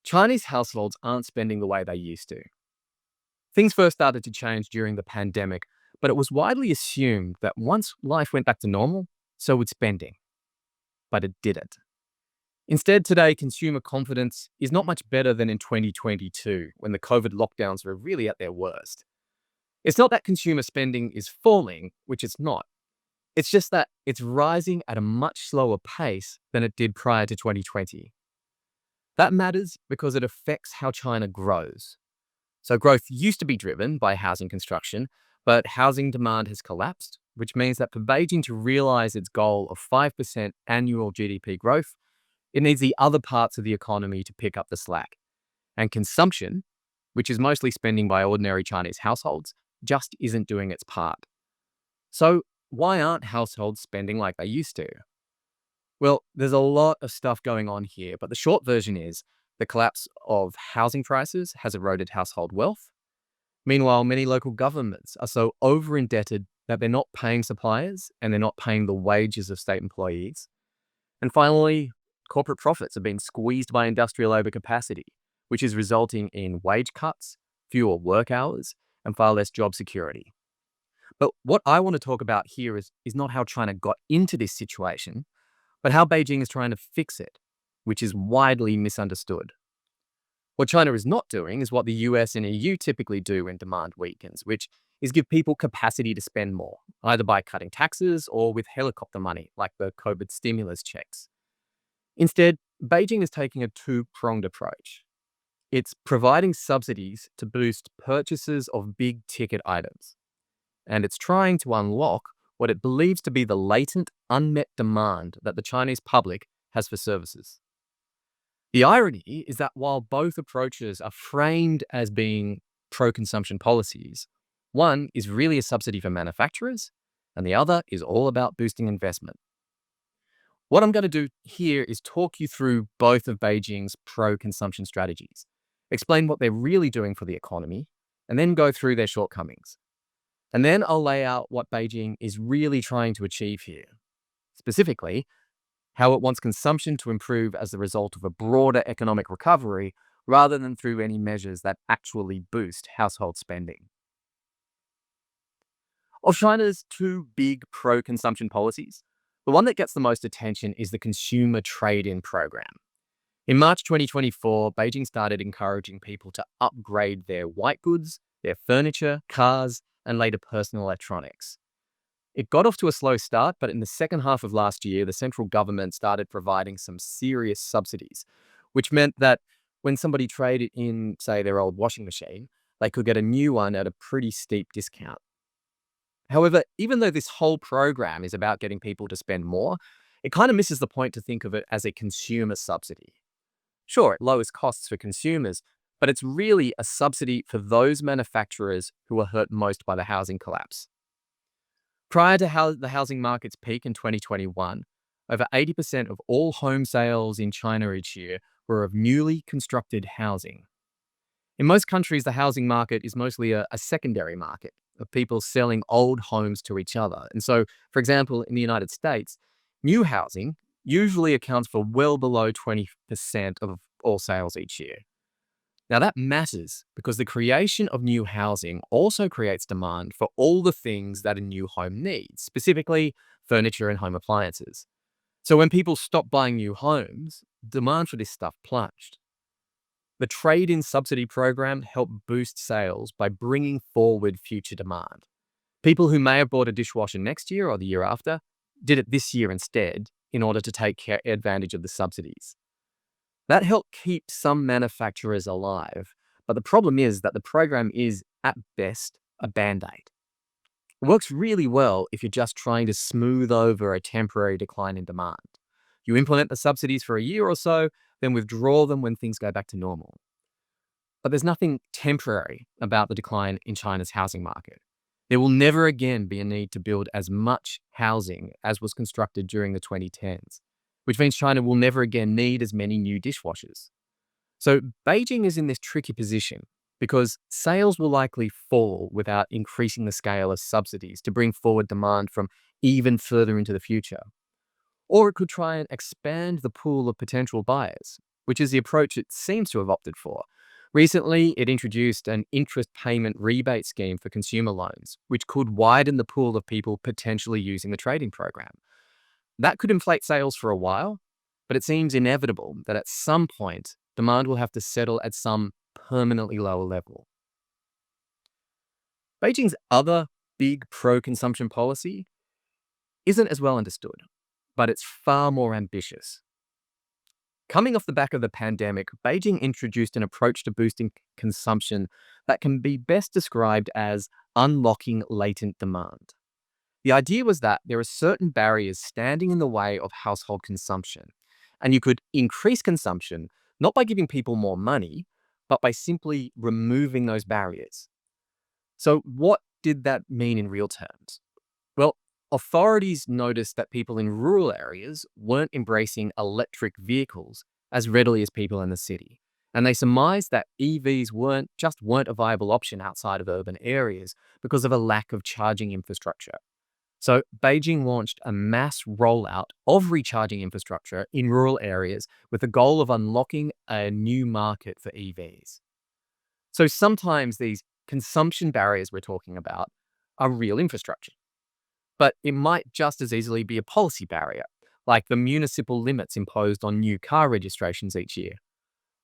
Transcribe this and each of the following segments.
Chinese households aren't spending the way they used to. Things first started to change during the pandemic, but it was widely assumed that once life went back to normal, so would spending. But it didn't. Instead, today, consumer confidence is not much better than in 2022, when the COVID lockdowns were really at their worst. It's not that consumer spending is falling, which it's not. It's just that it's rising at a much slower pace than it did prior to 2020. That matters because it affects how China grows. So growth used to be driven by housing construction, but housing demand has collapsed, which means that for Beijing to realize its goal of 5% annual GDP growth, it needs the other parts of the economy to pick up the slack. And consumption, which is mostly spending by ordinary Chinese households, just isn't doing its part. So why aren't households spending like they used to? Well, there's a lot of stuff going on here, but the short version is the collapse of housing prices has eroded household wealth. Meanwhile, many local governments are so over-indebted that they're not paying suppliers and they're not paying the wages of state employees. And finally, corporate profits are being squeezed by industrial overcapacity, which is resulting in wage cuts, fewer work hours, and far less job security. But what I want to talk about here is not how China got into this situation, but how Beijing is trying to fix it, which is widely misunderstood. What China is not doing is what the US and EU typically do when demand weakens, which is give people capacity to spend more, either by cutting taxes or with helicopter money, like the COVID stimulus checks. Instead, Beijing is taking a two-pronged approach. It's providing subsidies to boost purchases of big-ticket items, and it's trying to unlock what it believes to be the latent, unmet demand that the Chinese public has for services. The irony is that while both approaches are framed as being pro-consumption policies, one is really a subsidy for manufacturers, and the other is all about boosting investment. What I'm going to do here is talk you through both of Beijing's pro-consumption strategies, explain what they're really doing for the economy, and then go through their shortcomings. And then I'll lay out what Beijing is really trying to achieve here. Specifically, how it wants consumption to improve as a result of a broader economic recovery rather than through any measures that actually boost household spending. Of China's two big pro-consumption policies, the one that gets the most attention is the Consumer Trade-in Program. In March 2024, Beijing started encouraging people to upgrade their white goods, their furniture, cars, and later personal electronics. It got off to a slow start, but in the second half of last year, the central government started providing some serious subsidies, which meant that when somebody traded in, say, their old washing machine, they could get a new one at a pretty steep discount. However, even though this whole program is about getting people to spend more, it kind of misses the point to think of it as a consumer subsidy. Sure, it lowers costs for consumers, but it's really a subsidy for those manufacturers who were hurt most by the housing collapse. Prior to the housing market's peak in 2021, over 80% of all home sales in China each year were of newly constructed housing. In most countries, the housing market is mostly a secondary market of people selling old homes to each other. And so, for example, in the United States, new housing usually accounts for well below 20% of all sales each year. Now that matters because the creation of new housing also creates demand for all the things that a new home needs, specifically furniture and home appliances. So when people stopped buying new homes, demand for this stuff plunged. The trade-in subsidy program helped boost sales by bringing forward future demand. People who may have bought a dishwasher next year or the year after did it this year instead in order to take advantage of the subsidies. That helped keep some manufacturers alive, but the problem is that the program is, at best, a band-aid. It works really well if you're just trying to smooth over a temporary decline in demand. You implement the subsidies for a year or so, then withdraw them when things go back to normal. But there's nothing temporary about the decline in China's housing market. There will never again be a need to build as much housing as was constructed during the 2010s. Which means China will never again need as many new dishwashers. So Beijing is in this tricky position because sales will likely fall without increasing the scale of subsidies to bring forward demand from even further into the future. Or it could try and expand the pool of potential buyers, which is the approach it seems to have opted for. Recently, it introduced an interest payment rebate scheme for consumer loans, which could widen the pool of people potentially using the trading program. That could inflate sales for a while, but it seems inevitable that at some point, demand will have to settle at some permanently lower level. Beijing's other big pro-consumption policy isn't as well understood, but it's far more ambitious. Coming off the back of the pandemic, Beijing introduced an approach to boosting consumption that can be best described as unlocking latent demand. The idea was that there are certain barriers standing in the way of household consumption, and you could increase consumption not by giving people more money, but by simply removing those barriers. So, what did that mean in real terms? Well, authorities noticed that people in rural areas weren't embracing electric vehicles as readily as people in the city. And they surmised that EVs weren't a viable option outside of urban areas because of a lack of charging infrastructure. So Beijing launched a mass rollout of recharging infrastructure in rural areas with the goal of unlocking a new market for EVs. So sometimes these consumption barriers we're talking about are real infrastructure, but it might just as easily be a policy barrier, like the municipal limits imposed on new car registrations each year.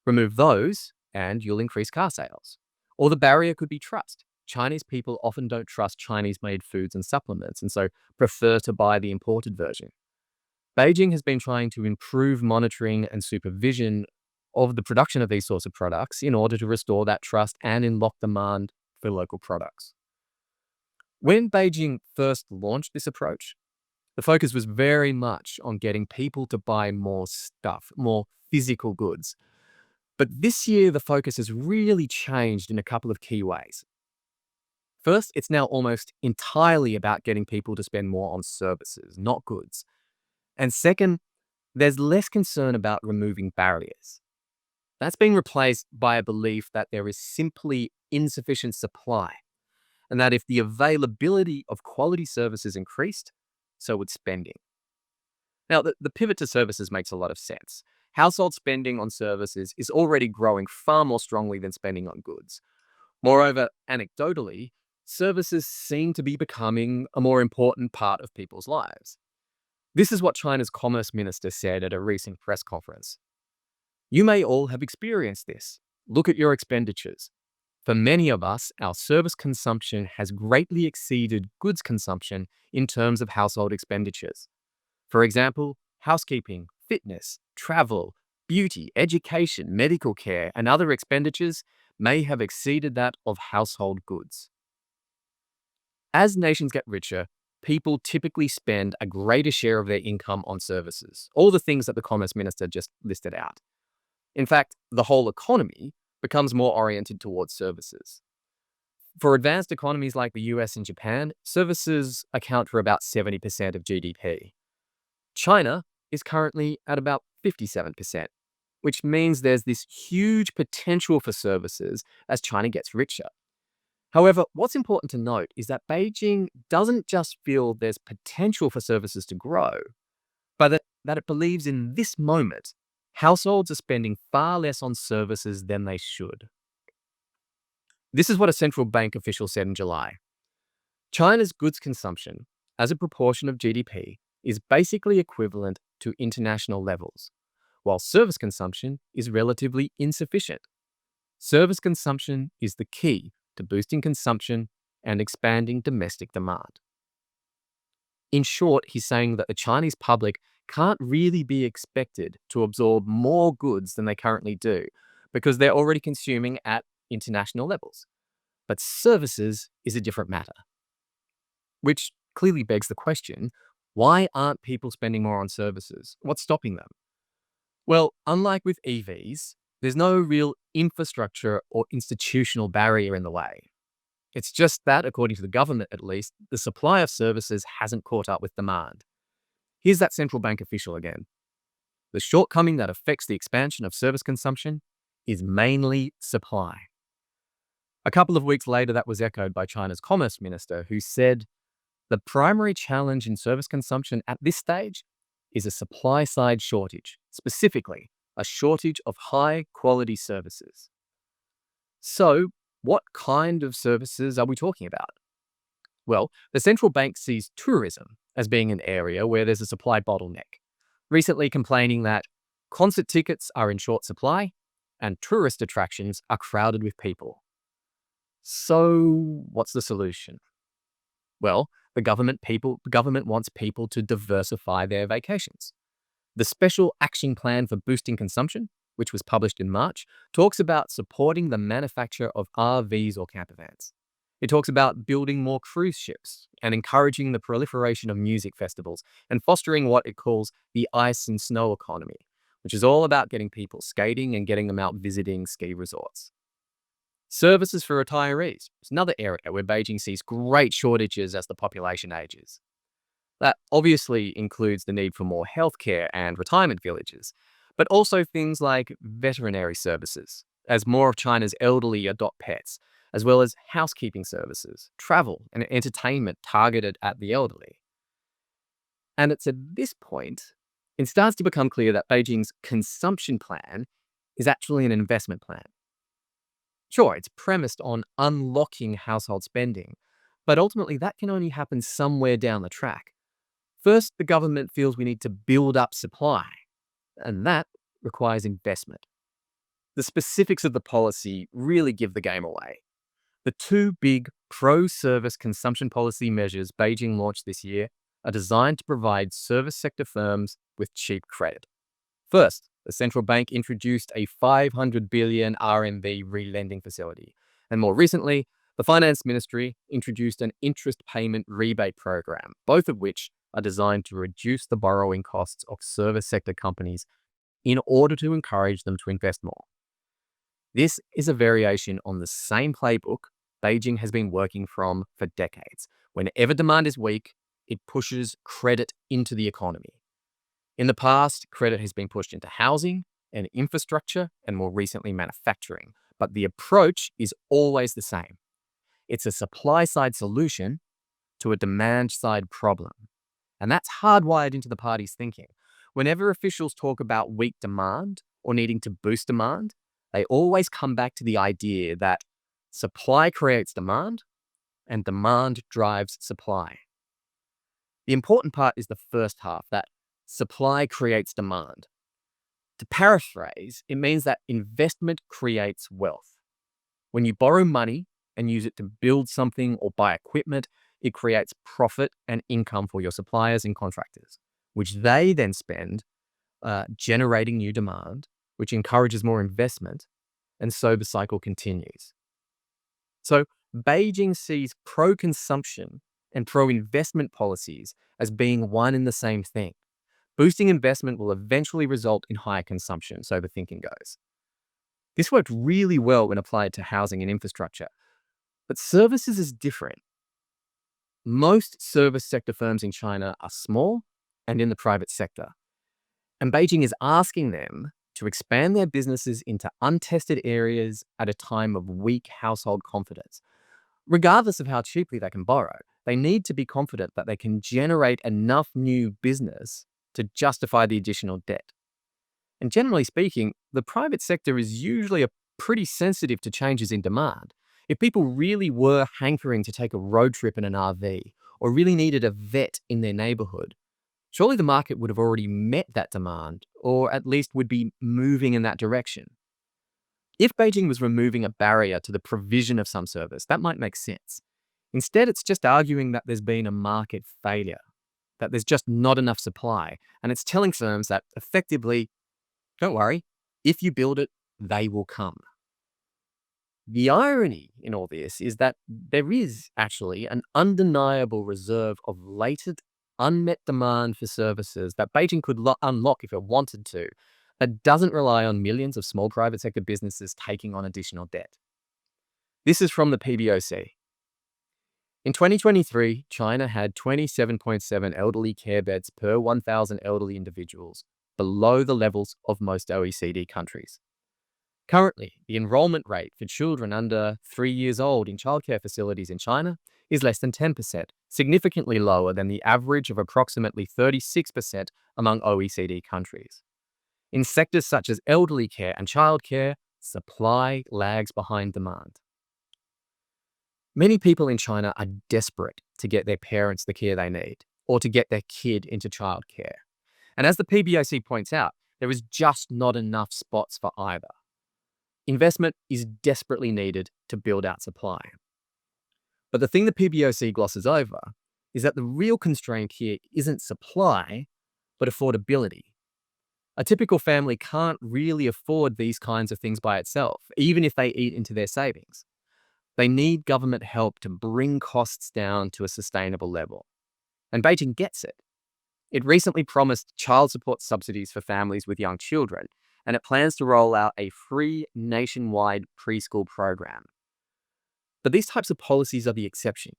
Remove those, and you'll increase car sales. Or the barrier could be trust. Chinese people often don't trust Chinese-made foods and supplements, and so prefer to buy the imported version. Beijing has been trying to improve monitoring and supervision of the production of these sorts of products in order to restore that trust and unlock demand for local products. When Beijing first launched this approach, the focus was very much on getting people to buy more stuff, more physical goods. But this year, the focus has really changed in a couple of key ways. First, it's now almost entirely about getting people to spend more on services, not goods. And second, there's less concern about removing barriers. That's being replaced by a belief that there is simply insufficient supply, and that if the availability of quality services increased, so would spending. Now, the pivot to services makes a lot of sense. Household spending on services is already growing far more strongly than spending on goods. Moreover, anecdotally, services seem to be becoming a more important part of people's lives. This is what China's Commerce Minister said at a recent press conference. You may all have experienced this. Look at your expenditures. For many of us, our service consumption has greatly exceeded goods consumption in terms of household expenditures. For example, housekeeping, fitness, travel, beauty, education, medical care, and other expenditures may have exceeded that of household goods. As nations get richer, people typically spend a greater share of their income on services, all the things that the Commerce Minister just listed out. In fact, the whole economy becomes more oriented towards services. For advanced economies like the US and Japan, services account for about 70% of GDP. China is currently at about 57%, which means there's this huge potential for services as China gets richer. However, what's important to note is that Beijing doesn't just feel there's potential for services to grow, but that it believes in this moment, households are spending far less on services than they should. This is what a central bank official said in July. China's goods consumption, as a proportion of GDP, is basically equivalent to international levels, while service consumption is relatively insufficient. Service consumption is the key to boosting consumption and expanding domestic demand. In short, he's saying that the Chinese public can't really be expected to absorb more goods than they currently do because they're already consuming at international levels. But services is a different matter. Which clearly begs the question, why aren't people spending more on services? What's stopping them? Well, unlike with EVs, there's no real infrastructure or institutional barrier in the way. It's just that, according to the government at least, the supply of services hasn't caught up with demand. Here's that central bank official again. The shortcoming that affects the expansion of service consumption is mainly supply. A couple of weeks later, that was echoed by China's Commerce Minister, who said, the primary challenge in service consumption at this stage is a supply-side shortage, specifically a shortage of high-quality services. So, what kind of services are we talking about? Well, the central bank sees tourism as being an area where there's a supply bottleneck, recently complaining that concert tickets are in short supply and tourist attractions are crowded with people. So, what's the solution? Well, the government wants people to diversify their vacations. The Special Action Plan for Boosting Consumption, which was published in March, talks about supporting the manufacture of RVs or campervans. It talks about building more cruise ships and encouraging the proliferation of music festivals and fostering what it calls the ice and snow economy, which is all about getting people skating and getting them out visiting ski resorts. Services for retirees is another area where Beijing sees great shortages as the population ages. That obviously includes the need for more healthcare and retirement villages, but also things like veterinary services, as more of China's elderly adopt pets, as well as housekeeping services, travel, and entertainment targeted at the elderly. And it's at this point it starts to become clear that Beijing's consumption plan is actually an investment plan. Sure, it's premised on unlocking household spending, but ultimately that can only happen somewhere down the track. First, the government feels we need to build up supply, and that requires investment. The specifics of the policy really give the game away. The two big pro-service consumption policy measures Beijing launched this year are designed to provide service sector firms with cheap credit. First, the central bank introduced a 500 billion RMB re-lending facility. And more recently, the finance ministry introduced an interest payment rebate program, both of which are designed to reduce the borrowing costs of service sector companies in order to encourage them to invest more. This is a variation on the same playbook Beijing has been working from for decades. Whenever demand is weak, it pushes credit into the economy. In the past, credit has been pushed into housing and infrastructure and more recently manufacturing, but the approach is always the same. It's a supply-side solution to a demand-side problem. And that's hardwired into the party's thinking. Whenever officials talk about weak demand or needing to boost demand, they always come back to the idea that supply creates demand and demand drives supply. The important part is the first half, that supply creates demand. To paraphrase, it means that investment creates wealth. When you borrow money and use it to build something or buy equipment, it creates profit and income for your suppliers and contractors, which they then spend generating new demand, which encourages more investment, and so the cycle continues. So Beijing sees pro-consumption and pro-investment policies as being one and the same thing. Boosting investment will eventually result in higher consumption, so the thinking goes. This worked really well when applied to housing and infrastructure, but services is different. Most service sector firms in China are small and in the private sector, and Beijing is asking them to expand their businesses into untested areas at a time of weak household confidence. Regardless of how cheaply they can borrow, they need to be confident that they can generate enough new business to justify the additional debt. And generally speaking, the private sector is usually pretty sensitive to changes in demand. If people really were hankering to take a road trip in an RV or really needed a vet in their neighborhood, surely the market would have already met that demand, or at least would be moving in that direction. If Beijing was removing a barrier to the provision of some service, that might make sense. Instead, it's just arguing that there's been a market failure, that there's just not enough supply, and it's telling firms that effectively, don't worry, if you build it, they will come. The irony in all this is that there is actually an undeniable reserve of latent, unmet demand for services that Beijing could unlock if it wanted to, that doesn't rely on millions of small private sector businesses taking on additional debt. This is from the PBOC. In 2023, China had 27.7 elderly care beds per 1,000 elderly individuals, below the levels of most OECD countries. Currently, the enrollment rate for children under 3 years old in childcare facilities in China is less than 10%, significantly lower than the average of approximately 36% among OECD countries. In sectors such as elderly care and childcare, supply lags behind demand. Many people in China are desperate to get their parents the care they need or to get their kid into childcare. And as the PBOC points out, there is just not enough spots for either. Investment is desperately needed to build out supply. But the thing the PBOC glosses over is that the real constraint here isn't supply, but affordability. A typical family can't really afford these kinds of things by itself, even if they eat into their savings. They need government help to bring costs down to a sustainable level. And Beijing gets it. It recently promised child support subsidies for families with young children, and it plans to roll out a free nationwide preschool program. But these types of policies are the exception.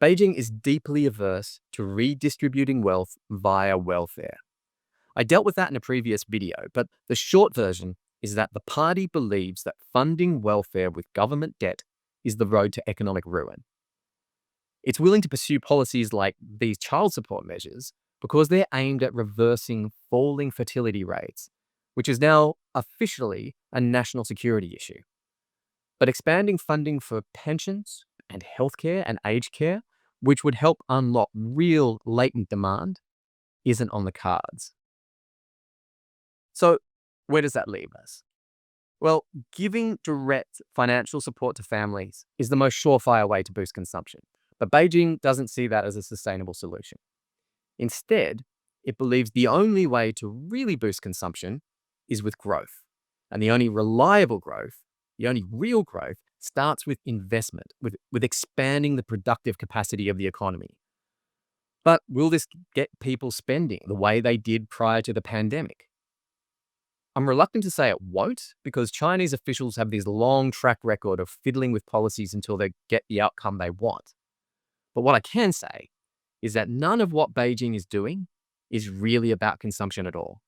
Beijing is deeply averse to redistributing wealth via welfare. I dealt with that in a previous video, but the short version is that the party believes that funding welfare with government debt is the road to economic ruin. It's willing to pursue policies like these child support measures because they're aimed at reversing falling fertility rates, which is now officially a national security issue. But expanding funding for pensions and healthcare and aged care, which would help unlock real latent demand, isn't on the cards. So, where does that leave us? Well, giving direct financial support to families is the most surefire way to boost consumption. But Beijing doesn't see that as a sustainable solution. Instead, it believes the only way to really boost consumption is with growth. And the only reliable growth, the only real growth, starts with investment, with expanding the productive capacity of the economy. But will this get people spending the way they did prior to the pandemic? I'm reluctant to say it won't, because Chinese officials have this long track record of fiddling with policies until they get the outcome they want. But what I can say is that none of what Beijing is doing is really about consumption at all.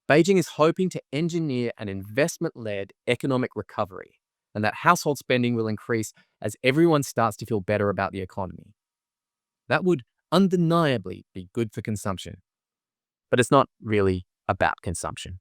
Beijing is hoping to engineer an investment-led economic recovery, and that household spending will increase as everyone starts to feel better about the economy. That would undeniably be good for consumption. But it's not really about consumption.